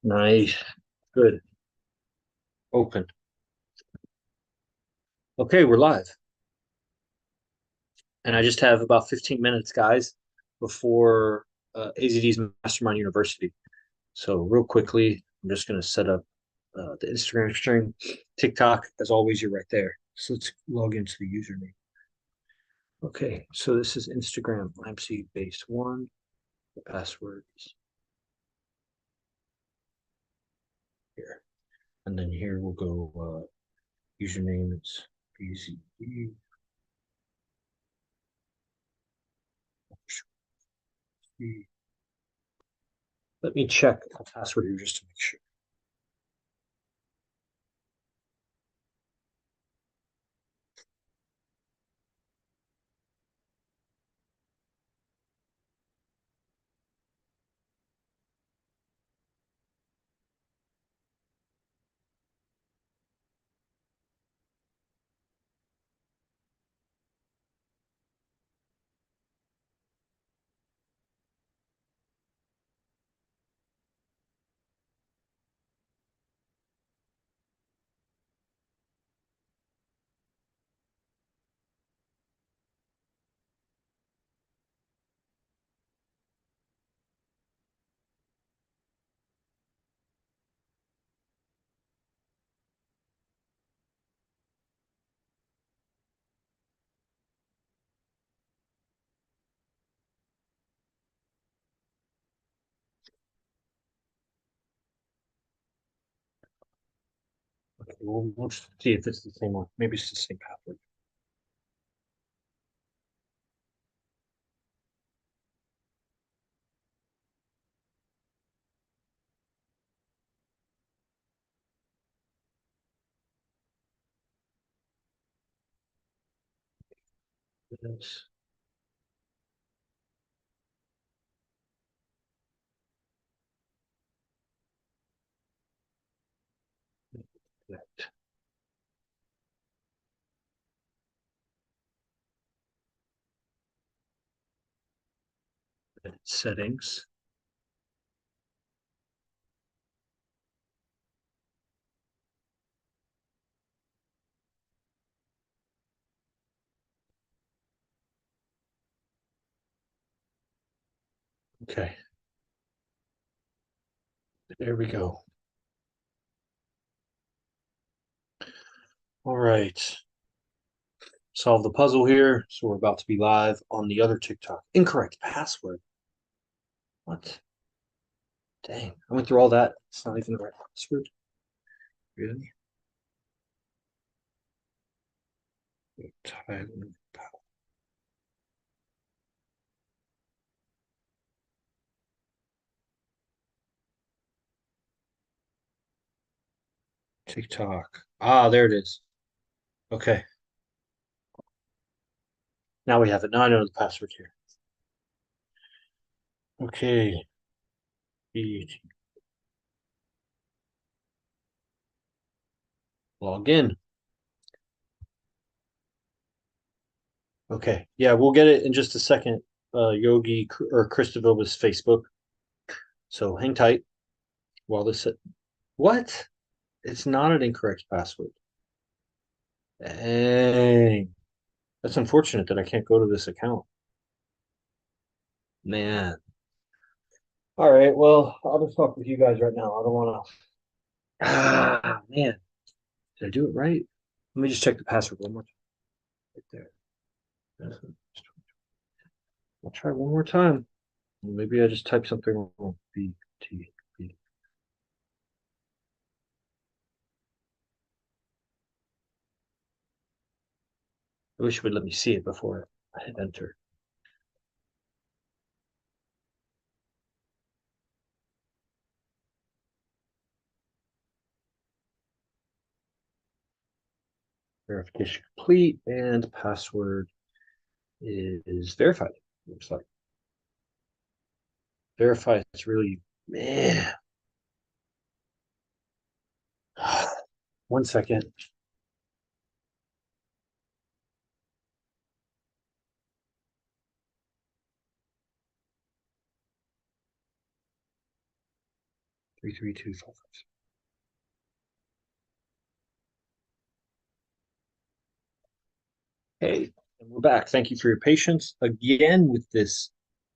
Nice. Good. Open. Okay, we're live. And I just have about 15 minutes, guys, before AZD's Mastermind University. So, real quickly, I'm just going to set up the Instagram stream. TikTok, as always, you're right there. So, let's log into the username. Okay, so this is Instagram, MC base one. The password is here. And then here we'll go username is BZD. Let me check the password here just to make sure. Okay, we'll just see if it's the same one. Maybe it's the same password. Yes. Connect. Edit settings. Okay, there we go. All right. Solve the puzzle here. So we're about to be live on the other TikTok. Incorrect password. What? Dang. I went through all that. It's not even the right password. Really? Tyler. TikTok. Ah, there it is. Okay. Now we have it. Now I know the password here. Okay. Log in. Okay. Yeah, we'll get it in just a second. Yogi or Christovil's Facebook. So hang tight while this. What? It's not an incorrect password. Dang. That's unfortunate that I can't go to this account. Man. All right. Well, I'll just talk with you guys right now. I don't want to. Ah, man. Did I do it right? Let me just check the password one more time. Right there. I'll try one more time. Maybe I just typed something wrong. B T B. I wish it would let me see it before I hit enter. Verification complete and password is verified. Looks like verified. It's really man. 1 second. 33255. Hey, and we're back. Thank you for your patience again with this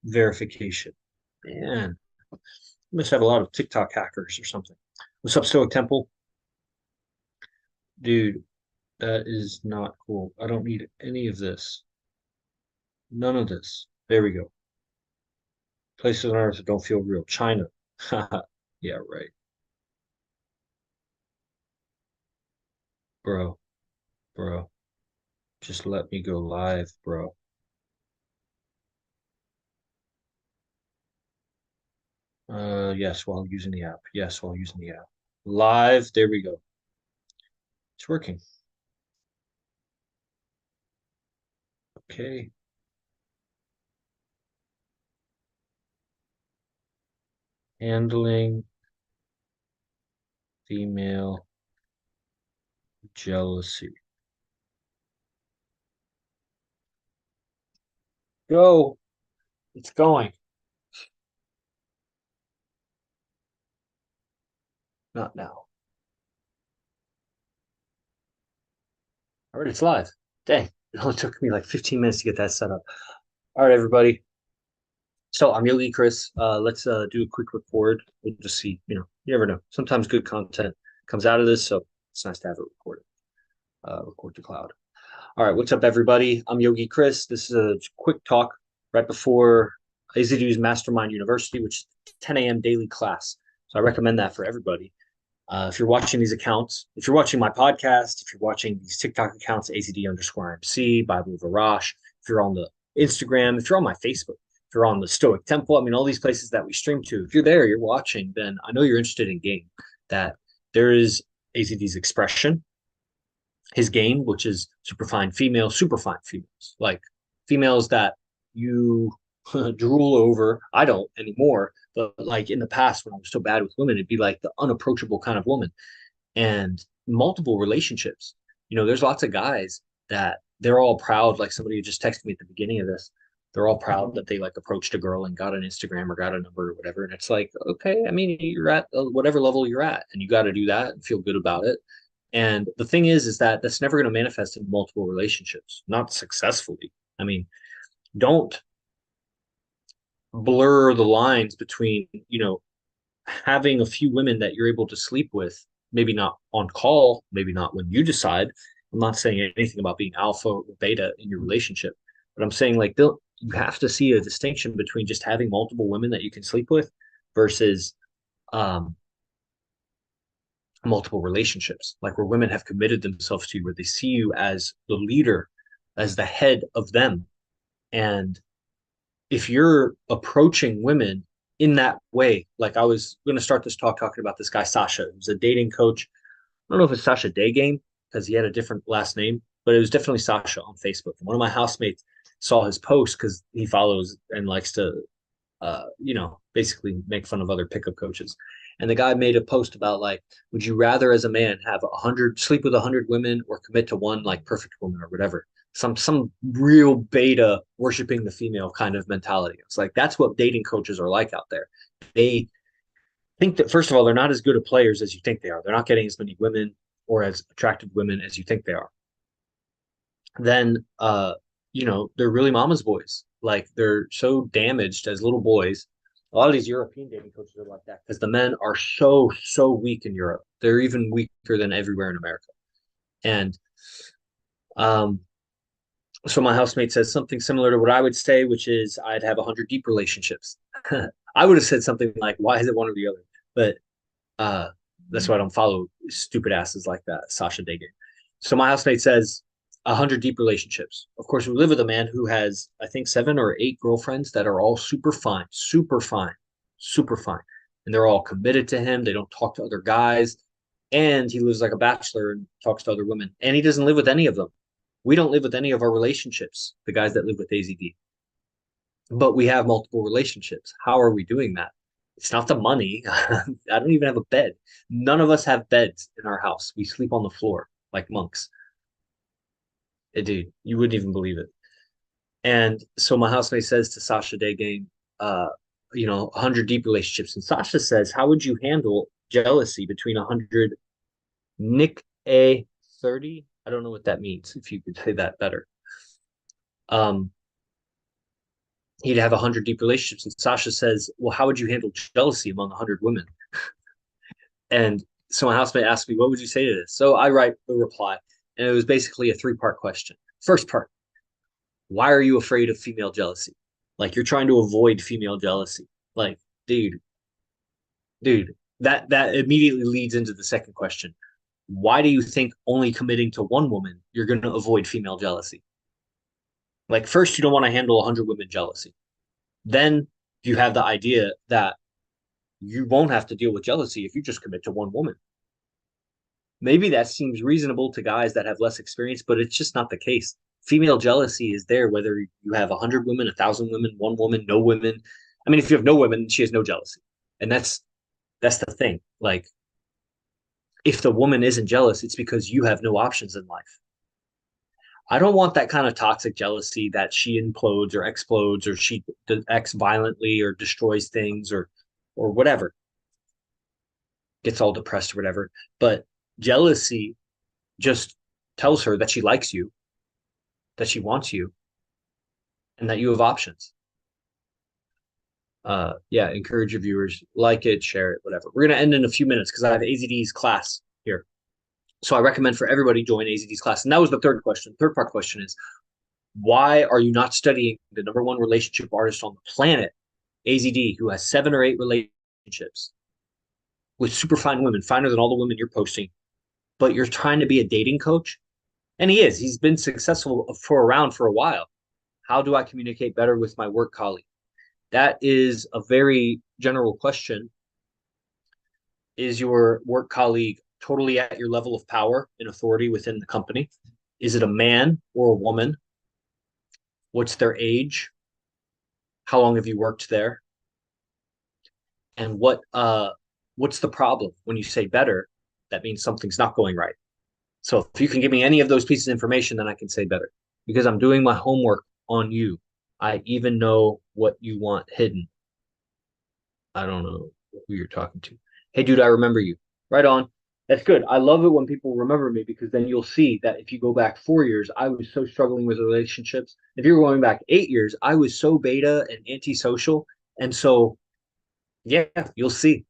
verification. Man, you must have a lot of TikTok hackers or something. What's up, Stoic Temple? Dude, that is not cool. I don't need any of this. None of this. There we go. Places on Earth that don't feel real. China. Yeah, right. Bro, bro. Just let me go live, bro. Yes, while using the app. Yes, while using the app. Live. There we go. It's working. Okay. Handling female jealousy. Go. It's going. Not now. All right, it's live. Dang. It only took me like 15 minutes to get that set up. All right, everybody. So I'm Yogi Chris. Let's do a quick record. We'll just see, you never know. Sometimes good content comes out of this, so it's nice to have it recorded. Record to cloud. All right, what's up, everybody? I'm Yogi Chris. This is a quick talk right before AZDU's Mastermind University, which is 10 a.m. daily class. So I recommend that for everybody. If you're watching these accounts, if you're watching my podcast, if you're watching these TikTok accounts, AZD_MC, Bible of Arash, if you're on the Instagram, if you're on my Facebook, if you're on the Stoic Temple, I mean, all these places that we stream to, if you're there, you're watching, then I know you're interested in game. That there is AZD's expression, his game, which is superfine females, superfine females, like females that you drool over. I don't anymore, but like in the past when I was so bad with women, it'd be like the unapproachable kind of woman and multiple relationships. There's lots of guys that they're all proud. Like somebody just texted me at the beginning of this. They're all proud that they like approached a girl and got an Instagram or got a number or whatever. And it's like, okay, I mean, you're at whatever level you're at, and you got to do that and feel good about it. And the thing is that that's never going to manifest in multiple relationships, not successfully. I mean, don't blur the lines between, having a few women that you're able to sleep with, maybe not on call, maybe not when you decide. I'm not saying anything about being alpha or beta in your relationship, but I'm saying like you have to see a distinction between just having multiple women that you can sleep with versus um, multiple relationships, like where women have committed themselves to you, where they see you as the leader, as the head of them. And if you're approaching women in that way, like I was going to start this talk talking about this guy, Sasha, who's a dating coach. I don't know if it's Sasha Day Game because he had a different last name, but it was definitely Sasha on Facebook. And one of my housemates saw his post because he follows and likes to, basically make fun of other pickup coaches. And the guy made a post about like, would you rather as a man have 100, sleep with 100 women or commit to one like perfect woman or whatever? Some real beta worshiping the female kind of mentality. It's like that's what dating coaches are like out there. They think that first of all, they're not as good at players as you think they are. They're not getting as many women or as attractive women as you think they are. Then they're really mama's boys. Like they're so damaged as little boys. A lot of these European dating coaches are like that because the men are so weak in Europe. They're even weaker than everywhere in America. And um, so my housemate says something similar to what I would say, which is I'd have 100 deep relationships. I would have said something like, "Why is it one or the other?" But uh, that's why I don't follow stupid asses like that, Sasha Dagan. So my housemate says 100 deep relationships. Of course, we live with a man who has, I think, 7 or 8 girlfriends that are all super fine, super fine, super fine. And they're all committed to him. They don't talk to other guys. And he lives like a bachelor and talks to other women. And he doesn't live with any of them. We don't live with any of our relationships, the guys that live with AZD. But we have multiple relationships. How are we doing that? It's not the money. I don't even have a bed. None of us have beds in our house. We sleep on the floor like monks. Dude, you wouldn't even believe it. And so my housemate says to Sasha Day Game, 100 deep relationships. And Sasha says, how would you handle jealousy between 100 Nick A 30? I don't know what that means, if you could say that better. Um, he'd have 100 deep relationships. And Sasha says, well, how would you handle jealousy among 100 women? And so my housemate asked me, what would you say to this? So I write the reply, and it was basically a three-part question. First part, why are you afraid of female jealousy? Like you're trying to avoid female jealousy. Like, dude, dude, that immediately leads into the second question. Why do you think only committing to one woman you're going to avoid female jealousy? Like first you don't want to handle 100 women jealousy. Then you have the idea that you won't have to deal with jealousy if you just commit to one woman. Maybe that seems reasonable to guys that have less experience, but it's just not the case. Female jealousy is there whether you have 100 women, 1,000 women, one woman, no women. I mean, if you have no women, she has no jealousy. And that's the thing. Like if the woman isn't jealous, it's because you have no options in life. I don't want that kind of toxic jealousy that she implodes or explodes or she acts violently or destroys things or whatever, gets all depressed or whatever. But jealousy just tells her that she likes you, that she wants you, and that you have options. Yeah, encourage your viewers, like it, share it, whatever. We're gonna end in a few minutes because I have AZD's class here. So I recommend for everybody join AZD's class. And that was the third question. Third part question is why are you not studying the number one relationship artist on the planet, AZD, who has 7 or 8 relationships with super fine women, finer than all the women you're posting, but you're trying to be a dating coach? And he is. He's been successful for a while. How do I communicate better with my work colleague? That is a very general question. Is your work colleague totally at your level of power and authority within the company? Is it a man or a woman? What's their age? How long have you worked there? And what's the problem? When you say better, that means something's not going right. So if you can give me any of those pieces of information, then I can say better because I'm doing my homework on you. I even know what you want hidden. I don't know who you're talking to. Hey, dude, I remember you. Right on. That's good. I love it when people remember me because then you'll see that if you go back 4 years, I was so struggling with relationships. If you're going back 8 years, I was so beta and antisocial. And so, yeah, you'll see.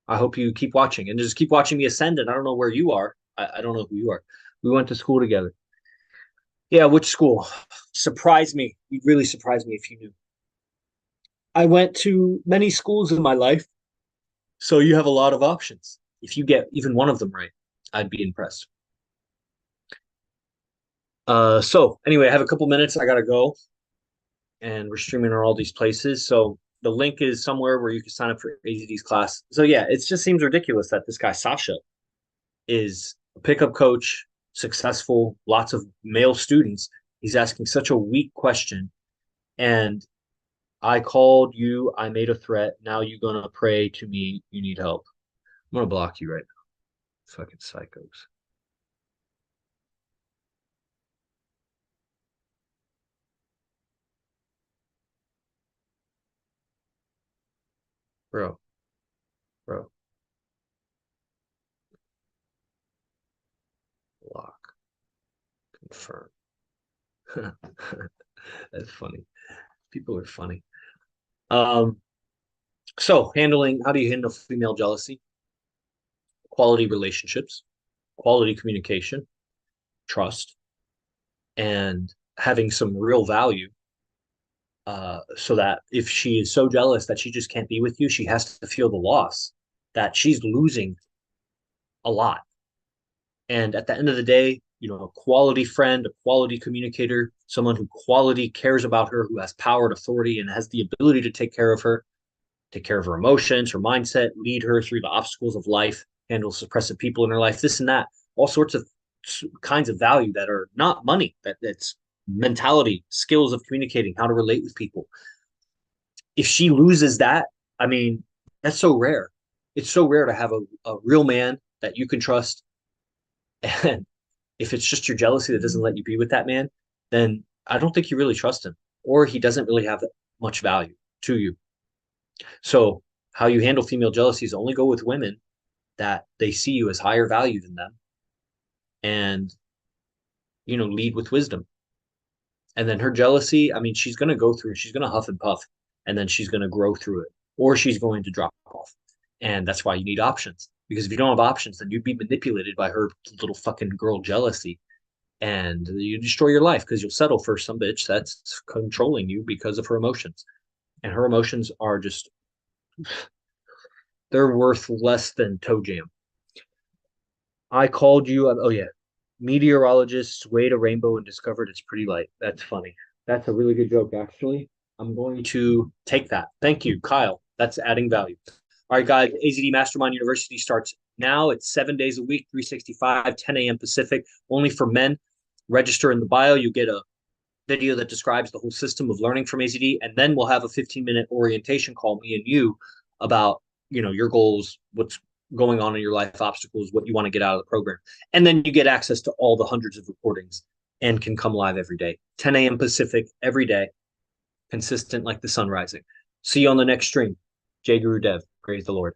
I hope you keep watching and just keep watching me ascend. And I don't know where you are. I don't know who you are. We went to school together. Yeah, which school? Surprise me. You'd really surprise me if you knew. I went to many schools in my life, so you have a lot of options. If you get even one of them right, I'd be impressed. So anyway, I have a couple minutes. I gotta go, and we're streaming on all these places. So the link is somewhere where you can sign up for AZD's class. So yeah, it just seems ridiculous that this guy Sasha is a pickup coach, successful, lots of male students. He's asking such a weak question, and I called you. I made a threat. Now you gonna pray to me. You need help. I'm gonna block you right now. Fucking psychos. Bro, bro, block, confirm. That's funny. People are funny. Um, so how do you handle female jealousy? Quality relationships, quality communication, trust, and having some real value. So that if she is so jealous that she just can't be with you, she has to feel the loss that she's losing a lot. And at the end of the day, a quality friend, a quality communicator, someone who quality cares about her, who has power and authority and has the ability to take care of her, take care of her emotions, her mindset, lead her through the obstacles of life, handle suppressive people in her life, this and that, all sorts of kinds of value that are not money, that's mentality, skills of communicating, how to relate with people. If she loses that, I mean, that's so rare. It's so rare to have a real man that you can trust. And if it's just your jealousy that doesn't let you be with that man, then I don't think you really trust him, or he doesn't really have much value to you. So how you handle female jealousy is only go with women that they see you as higher value than them, and lead with wisdom. And then her jealousy, I mean, she's going to go through, she's going to huff and puff, and then she's going to grow through it, or she's going to drop off. And that's why you need options. Because if you don't have options, then you'd be manipulated by her little fucking girl jealousy, and you destroy your life because you'll settle for some bitch that's controlling you because of her emotions. And her emotions are just, they're worth less than toe jam. I called you. Oh yeah, meteorologists weighed a rainbow and discovered it's pretty light. That's funny. That's a really good joke, actually. I'm going to take that. Thank you, Kyle. That's adding value. All right, guys. AZD Mastermind University starts now. It's 7 days a week, 365, 10 a.m. Pacific, only for men. Register in the bio. You get a video that describes the whole system of learning from AZD, and then we'll have a 15-minute orientation call, me and you, about your goals, what's going on in your life, obstacles, what you want to get out of the program, and then you get access to all the hundreds of recordings and can come live every day, 10 a.m. Pacific every day, consistent like the sun rising. See you on the next stream. Jay Guru Dev, praise the Lord.